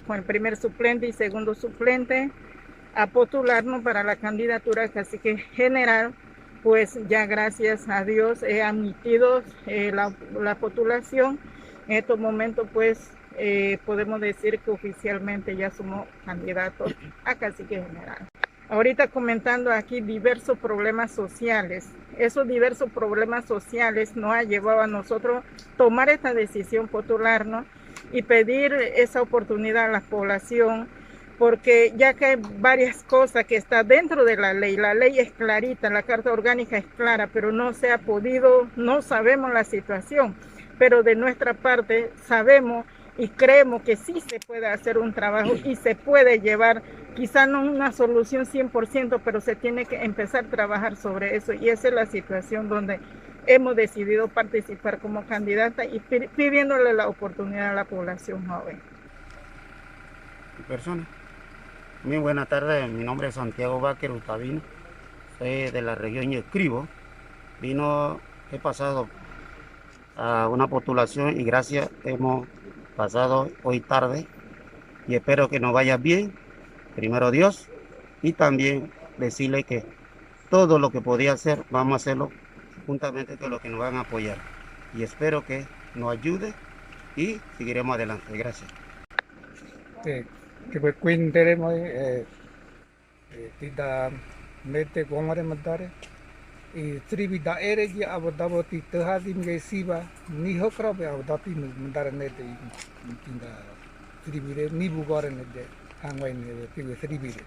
con el primer suplente y segundo suplente a postularnos para la candidatura a cacique general. Pues ya gracias a Dios he admitido la postulación. En estos momentos pues podemos decir que oficialmente ya somos candidatos a cacique general. Ahorita comentando aquí diversos problemas sociales. Esos diversos problemas sociales nos ha llevado a nosotros tomar esta decisión, postularnos y pedir esa oportunidad a la población, porque ya que hay varias cosas que están dentro de la ley es clarita, la Carta Orgánica es clara, pero no se ha podido, no sabemos la situación, pero de nuestra parte sabemos y creemos que sí se puede hacer un trabajo y se puede llevar, quizá no una solución 100%, pero se tiene que empezar a trabajar sobre eso, y esa es la situación donde hemos decidido participar como candidata y pidiéndole la oportunidad a la población joven. Persona. Muy buenas tardes, mi nombre es Santiago Vázquez Utabino, soy de la región Escribo. He pasado a una postulación y gracias hemos pasado hoy tarde y espero que nos vaya bien, primero Dios, y también decirle que todo lo que podía hacer, vamos a hacerlo juntamente con los que nos van a apoyar. Y espero que nos ayude y seguiremos adelante. Gracias. Que cuinteremos tida mete gongare madare y tribida eregi abodaboti tehadim gesiba ni hokrabe abodati madare nete tinda tribire ni bugore nete hangwai nete tribire